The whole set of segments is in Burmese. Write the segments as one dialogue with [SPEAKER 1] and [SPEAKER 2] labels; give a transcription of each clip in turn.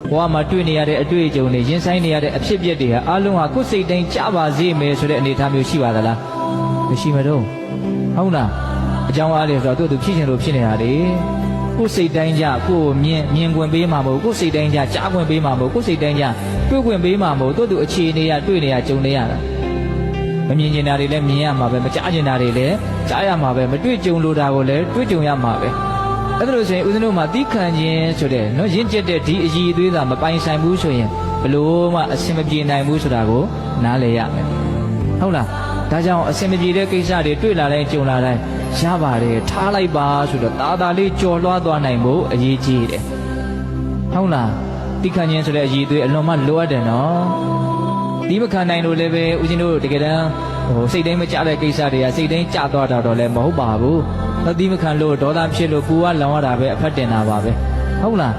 [SPEAKER 1] ဘဝမှာတွေ့နေရတဲ့အတွေ့အကြုံတွေရင်ဆိုင်နေရတဲ့အဖြစ်အပျက်တွေဟာအလုံးဟာကိုယ်စိတ်တိုင်းကြပါစေမယ်ဆိုတဲ့အနေအထားမျိုးရှိပါသလားမရှိမတော့ဟုတ်လားအကြောင်းအားလည်းဆိုတော့သူဖြစ်ချင်လို့ဖြစ်နေတာလေကိုယ်စိတ်တိုင်းကြကိုယ်မြင်ခွင့်ပေးမှာမဟုတ်ကိုယ်စိတ်တိုင်းကြကြားခွင့်ပေးမှာမဟုတ်ကိုယ်စိတ်တိုင်းကြတွေ့ခွင့်ပေးမှာမဟုတ်သူအခြေအနေရတွေ့နေရကြုံနေရတာမမြင်ကျင်တာတွေလည်းမြင်ရမှာပဲမကြားကျင်တာတွေလည်းကြားရမှာပဲမတွေ့ကြုံလို့တာကိုလည်းတွေ့ကြုံရမှာပဲအဲ့ဒါလို့ဆိုရင်ဦးဇင်းတို့မှာသီးခံခြင်းဆိုတဲ့နော်ရင့်ကျက်တဲ့ဒီအည်အသွေးသာမပိုင်ဆိုင်ဘူးဆိုရင်ဘလို့မှအစင်မပြေနိုင်ဘူးဆိုတာကိုနားလည်ရမယ်ဟုတ်လားဒါကြောင့်အစင်မပြေတဲ့ကိစ္စတွေတွေ့လာတိုင်းကြုံလာတိုင်းရပါတယ်ထားလိုက်ပါဆိုတော့တာလေးကြော်လွှားသွားနိုင်ဖို့အရေးကြီးတယ်ဟုတ်လားသီးခံခြင်းဆိုတဲ့အည်အသွေးအလွန်မှလိုအပ်တယ်နော်ဒီမခံနိုင်လို့လည်းပဲဦးဇင်းတို့တကယ်တမ်းစိတ်တိုင်းမကြတဲ့ကိစ္စတွေကစိတ်တိုင်းကြသွားတာတော့လည်းမဟုတ်ပါဘူးသီးမခံလို့ဒေါသဖြစ်လို့ပူကလောင်ရတာပဲအဖက်တင်တာပါပဲဟုတ်လား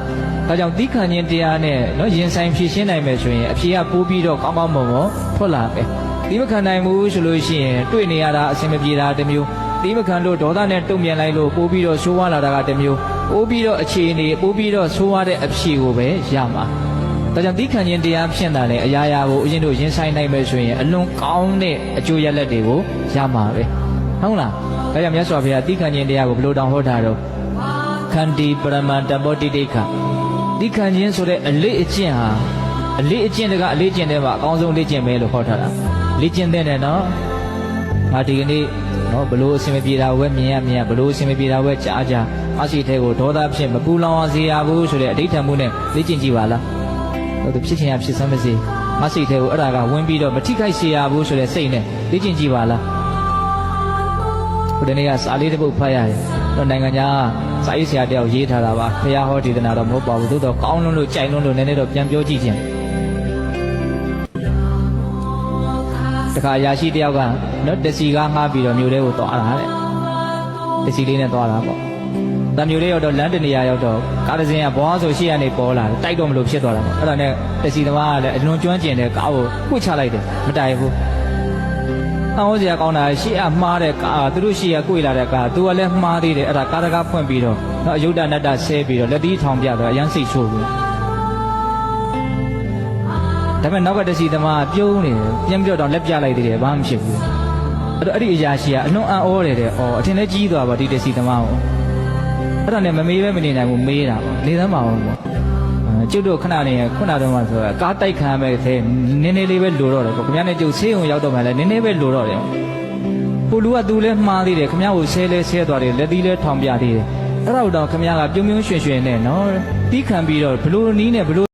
[SPEAKER 1] ဒါကြောင့်သီးခံခြင်းတရားနဲ့နော်ရင်ဆိုင်ဖြည့်ရှင်းနိုင်မယ်ဆိုရင်အဖြေကပိုးပြီးတော့ကောင်းကောင်းမွန်မွန်ထွက်လာမယ်သီးမခံနိုင်ဘူးဆိုလို့ရှိရင်တွေ့နေရတာအဆင်မပြေတာတစ်မျိုးသီးမခံလို့ဒေါသနဲ့တုံ့ပြန်လိုက်လို့ပိုးပြီးတော့ဆိုးဝါးလာတာကတစ်မျိုးပိုးပြီးတော့အခြေအနေပိုးပြီးတော့ဆိုးဝါးတဲ့အဖြေကိုပဲရမှာဒါကြောင့်သီးခံခြင်းတရားဖြင့်တာလည်းအရာရာကိုဦးဇင်းတို့ရင်ဆိုင်နိုင်မယ်ဆိုရင်အလွန်ကောင်းတဲ့အကျိုးရလဒ်တွေကိုရမှာပဲဟုတ်လားဒါကြောင့်မြတ်စွာဘုရားသီးခံခြင်းတရားကိုဘယ်လိုတောင်ဟောထားတော့ခန္တီပရမတ္တဘောတိတိခသီးခံခြင်းဆိုတဲ့အလေးအကျင့်ဟာအလေးအကျင့်တကအလေးကျင့်တဲ့မှာအကောင်းဆုံးလေ့ကျင့်ပဲလို့ဟောထားတာလေ့ကျင့်တဲ့နဲ့နော်ငါဒီကနေ့နော်ဘလို့အစင်မပြေတာဝဲမြင်ရဘလို့အစင်မပြေတာဝဲကြားအရှိထဲကိုဒေါသဖြင့်မပူလောင်အောင်စေရဘူးဆိုတဲ့အဋ္ဌံမှုနဲ့လေ့ကျင့်ကြည့်ပါလားသူဖြစ်ချင်ရဖြစ်စမ်းမစေမစိတ်ထဲကိုအဲ့ဒါကဝင်ပြီးတော့မထိခိုက်စေရဘူးဆိုတဲ့စိတ်နဲ့လေ့ကျင့်ကြည့်ပါလားဒီနေ့ကစာလေးတစ်ပုဒ်ဖတ်ရတယ်တော့နိုင်ငံခြားစာရေးဆရာတယောက်ရေးထားတာပါဘုရားဟောဒေသနာတော့မဟုတ်ပါဘူးသို့တော့ကောင်းလွန်းလို့ကြိုက်လွန်းလို့နည်းနည်းတော့ပြန်ပြောကြည့်ခြင်းတခါရာရှိတယောက်ကနော်တစီကားငှားပြီးတော့မြို့ထဲကိုသွားတာတဲ့တစီလေးနဲ့သွားတာပေါ့တမျိုးလေးရောက်တော့လမ်းတနေရာရောက်တော့ကားတစ်စင်းကဘောဆိုရှေ့ကနေပေါ်လာတယ်တိုက်တော့မလို့ဖြစ်သွားတာပေါ့အဲ့ဒါနဲ့တစီသမားကလည်းအလွန်ကျွမ်းကျင်တဲ့ကားကိုခွတ်ချလိုက်တယ်မတိုင်ဘူးဟောစရာကောင်းတာရှေ့ကမှားတဲ့ကားသူတို့ရှေ့ကကိုယ်လာတဲ့ကားသူကလည်းမှားသေးတယ်အဲ့ဒါကားတကားဖွင့်ပြီးတော့အယုဒ္ဓနတ္တဆဲပြီးတော့လက်သီးထောင်ပြတော့အရန်စိတ်ဆိုးဘူးဒါပေမဲ့နောက်ကတစီသမားပြုံးနေတယ်ပြန်ပြောတော့လက်ပြလိုက်သေးတယ်ဘာမှမဖြစ်ဘူးအဲ့ဒီအရာရှိကအလွန်အံ့ဩတယ်တဲ့အော်အထင်လည်းကြီးသွားပါဒီတစီသမားကိုအဲ့ဒါနဲ့မမေးပဲမနေနိုင်ဘူးမေးတာပေါ့နေသမ်းပါအောင်ပေါ့ကျုပ်တို့ခဏနေခုနတော့မှဆိုတော့ကားတိုက်ခံမဲ့သေးနည်းနည်းလေးပဲလိုတော့တယ်ပေါ့ခင်ဗျားနဲ့ကျုပ်ဆေးရုံရောက်တော့မှလည်းနည်းနည်းပဲလိုတော့တယ်ကိုလူကသူလည်းမှားသေးတယ်ခင်ဗျားကိုဆဲလဲဆဲသွားတယ်လက်သီးလည်းထောင်ပြသေးတယ်အဲ့ဒါတော့ခင်ဗျားကပြုံးပြုံးရွှင်ရွှင်နဲ့နော်တီးခံပြီးတော့ဘလို့နီးနဲ့ဘလို့